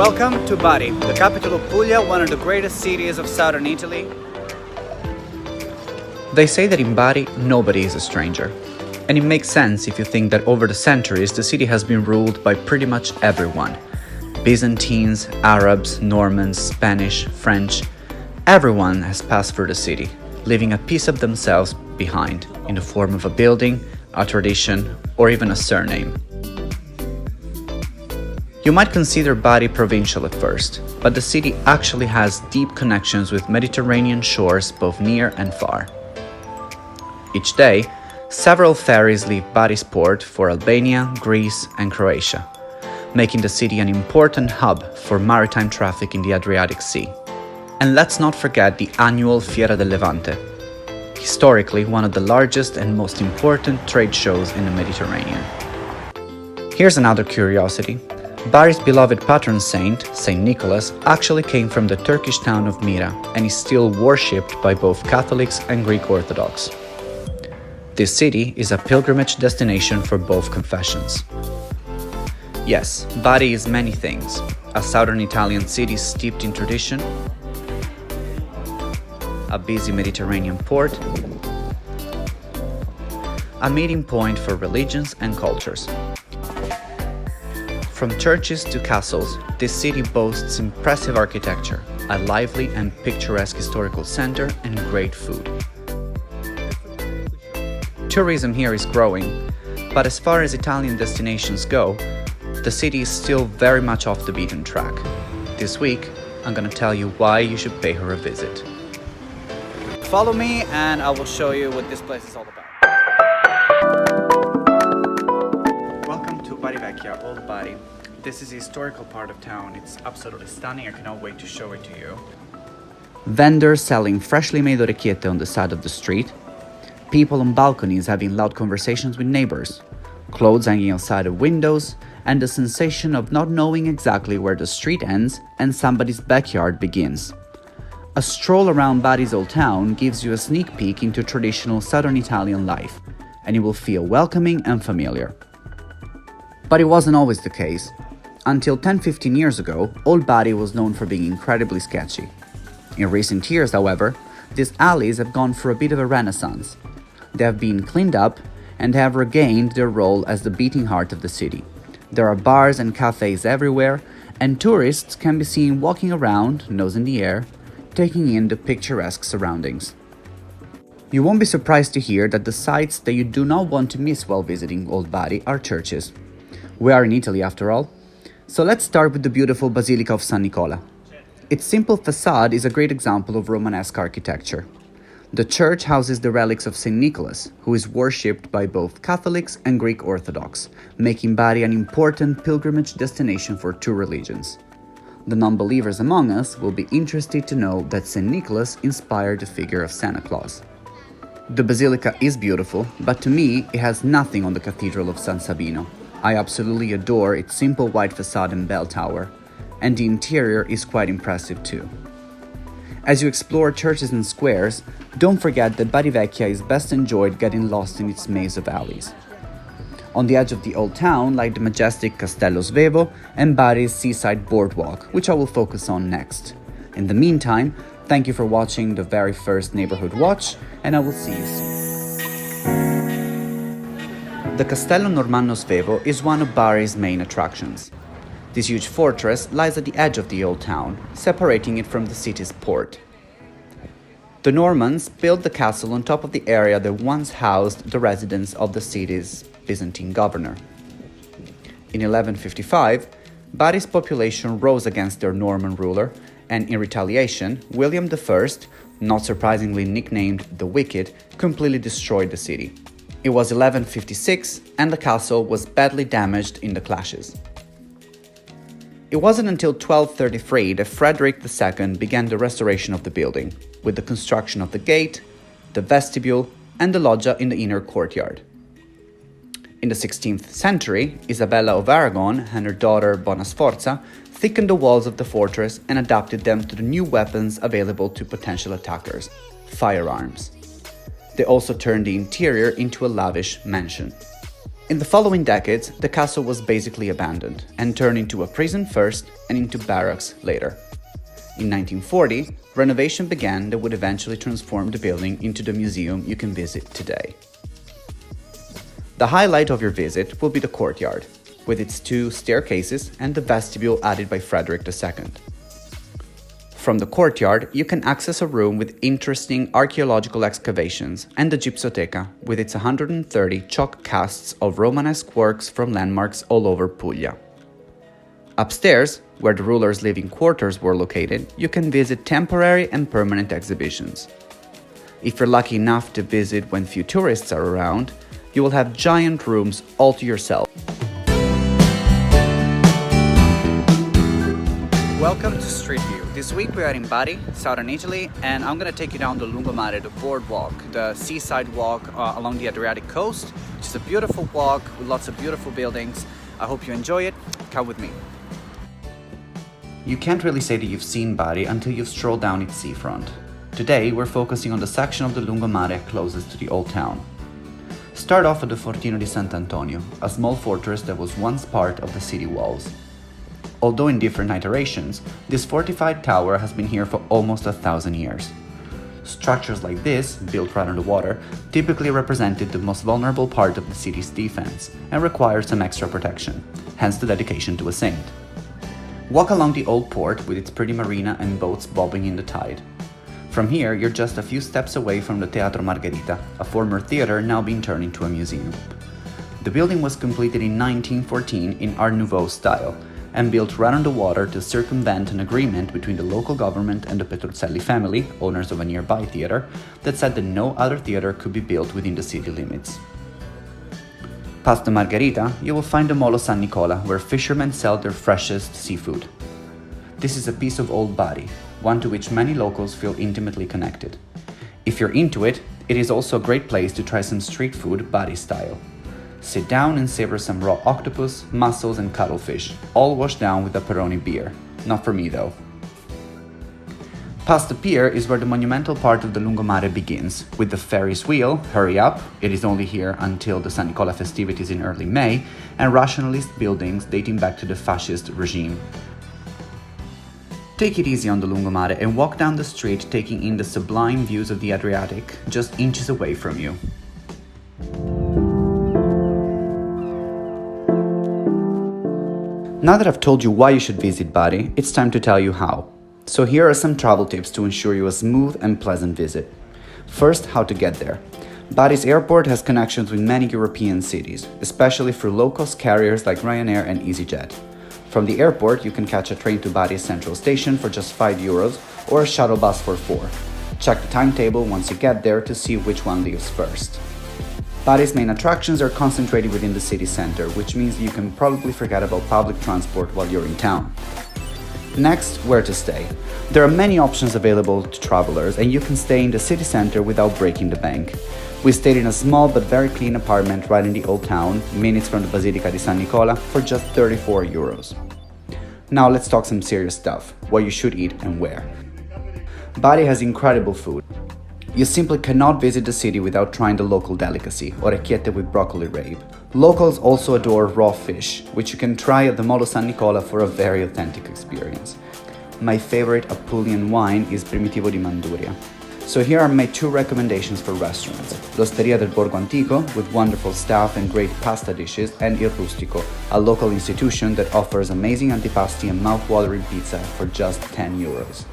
Welcome to Bari, the capital of Puglia, one of the greatest cities of southern Italy. They say that in Bari, nobody is a stranger. And it makes sense if you think that over the centuries, the city has been ruled by pretty much everyone. Byzantines, Arabs, Normans, Spanish, French. Everyone has passed through the city, leaving a piece of themselves behind in the form of a building, a tradition, or even a surname. You might consider Bari provincial at first, but the city actually has deep connections with Mediterranean shores both near and far. Each day, several ferries leave Bari's port for Albania, Greece, and Croatia, making the city an important hub for maritime traffic in the Adriatic Sea. And let's not forget the annual Fiera del Levante, historically one of the largest and most important trade shows in the Mediterranean. Here's another curiosity. Bari's beloved patron saint, Saint Nicholas, actually came from the Turkish town of Mira and is still worshipped by both Catholics and Greek Orthodox. This city is a pilgrimage destination for both confessions. Yes, Bari is many things: a southern Italian city steeped in tradition, a busy Mediterranean port, a meeting point for religions and cultures. From churches to castles, this city boasts impressive architecture, a lively and picturesque historical center, and great food. Tourism here is growing, but as far as Italian destinations go, the city is still very much off the beaten track. This week, I'm gonna tell you why you should pay her a visit. Follow me and I will show you what this place is all about. Welcome to Bari Vecchia, Old Bari. This is the historical part of town. It's absolutely stunning. I cannot wait to show it to you. Vendors selling freshly made orecchiette on the side of the street, people on balconies having loud conversations with neighbors, clothes hanging outside of windows, and the sensation of not knowing exactly where the street ends and somebody's backyard begins. A stroll around Bari's old town gives you a sneak peek into traditional southern Italian life, and you will feel welcoming and familiar. But it wasn't always the case. Until 10-15 years ago, Old Bari was known for being incredibly sketchy. In recent years, however, these alleys have gone for a bit of a renaissance. They have been cleaned up and have regained their role as the beating heart of the city. There are bars and cafes everywhere, and tourists can be seen walking around, nose in the air, taking in the picturesque surroundings. You won't be surprised to hear that the sites that you do not want to miss while visiting Old Bari are churches. We are in Italy after all. So let's start with the beautiful Basilica of San Nicola. Its simple facade is a great example of Romanesque architecture. The church houses the relics of Saint Nicholas, who is worshipped by both Catholics and Greek Orthodox, making Bari an important pilgrimage destination for two religions. The non-believers among us will be interested to know that Saint Nicholas inspired the figure of Santa Claus. The basilica is beautiful, but to me it has nothing on the Cathedral of San Sabino. I absolutely adore its simple white facade and bell tower, and the interior is quite impressive too. As you explore churches and squares, don't forget that Bari Vecchia is best enjoyed getting lost in its maze of alleys. On the edge of the old town lie the majestic Castello Svevo and Bari's seaside boardwalk, which I will focus on next. In the meantime, thank you for watching the very first Neighborhood Watch, and I will see you soon. The Castello Normanno Svevo is one of Bari's main attractions. This huge fortress lies at the edge of the old town, separating it from the city's port. The Normans built the castle on top of the area that once housed the residence of the city's Byzantine governor. In 1155, Bari's population rose against their Norman ruler, and in retaliation, William I, not surprisingly nicknamed the Wicked, completely destroyed the city. It was 1156, and the castle was badly damaged in the clashes. It wasn't until 1233 that Frederick II began the restoration of the building, with the construction of the gate, the vestibule, and the loggia in the inner courtyard. In the 16th century, Isabella of Aragon and her daughter Bonasforza thickened the walls of the fortress and adapted them to the new weapons available to potential attackers, firearms. They also turned the interior into a lavish mansion. In the following decades, the castle was basically abandoned and turned into a prison first and into barracks later. In 1940, renovation began that would eventually transform the building into the museum you can visit today. The highlight of your visit will be the courtyard, with its 2 staircases and the vestibule added by Frederick II. From the courtyard, you can access a room with interesting archaeological excavations and the Gypsoteca with its 130 chalk casts of Romanesque works from landmarks all over Puglia. Upstairs, where the rulers' living quarters were located, you can visit temporary and permanent exhibitions. If you're lucky enough to visit when few tourists are around, you will have giant rooms all to yourself. Welcome to Street View. This week we are in Bari, southern Italy, and I'm gonna take you down the Lungomare, the boardwalk, the seaside walk along the Adriatic coast, which is a beautiful walk with lots of beautiful buildings. I hope you enjoy it. Come with me. You can't really say that you've seen Bari until you've strolled down its seafront. Today, we're focusing on the section of the Lungomare closest to the old town. Start off at the Fortino di Sant'Antonio, a small fortress that was once part of the city walls. Although in different iterations, this fortified tower has been here for almost 1,000 years. Structures like this, built right on the water, typically represented the most vulnerable part of the city's defense and required some extra protection, hence the dedication to a saint. Walk along the old port with its pretty marina and boats bobbing in the tide. From here, you're just a few steps away from the Teatro Margherita, a former theater now being turned into a museum. The building was completed in 1914 in Art Nouveau style and built right on the water to circumvent an agreement between the local government and the Petruzzelli family, owners of a nearby theater, that said that no other theater could be built within the city limits. Past the Margherita, you will find the Molo San Nicola, where fishermen sell their freshest seafood. This is a piece of old Bari, one to which many locals feel intimately connected. If you're into it, it is also a great place to try some street food Bari style. Sit down and savor some raw octopus, mussels and cuttlefish, all washed down with a Peroni beer. Not for me though. Past the pier is where the monumental part of the Lungomare begins, with the Ferris wheel, hurry up, it is only here until the San Nicola festivities in early May, and rationalist buildings dating back to the fascist regime. Take it easy on the Lungomare and walk down the street taking in the sublime views of the Adriatic just inches away from you. Now that I've told you why you should visit Bari, it's time to tell you how. So here are some travel tips to ensure you a smooth and pleasant visit. First, how to get there. Bari's airport has connections with many European cities, especially through low-cost carriers like Ryanair and EasyJet. From the airport, you can catch a train to Bari's central station for just €5 or a shuttle bus for 4. Check the timetable once you get there to see which one leaves first. Bari's main attractions are concentrated within the city center, which means you can probably forget about public transport while you're in town. Next, where to stay. There are many options available to travelers, and you can stay in the city center without breaking the bank. We stayed in a small but very clean apartment right in the old town, minutes from the Basilica di San Nicola, for just €34. Now let's talk some serious stuff, what you should eat and where. Bari has incredible food. You simply cannot visit the city without trying the local delicacy, orecchiette with broccoli rabe. Locals also adore raw fish, which you can try at the Molo San Nicola for a very authentic experience. My favorite Apulian wine is Primitivo di Manduria. So here are my 2 recommendations for restaurants. L'Osteria del Borgo Antico, with wonderful staff and great pasta dishes, and Il Rustico, a local institution that offers amazing antipasti and mouth-watering pizza for just €10.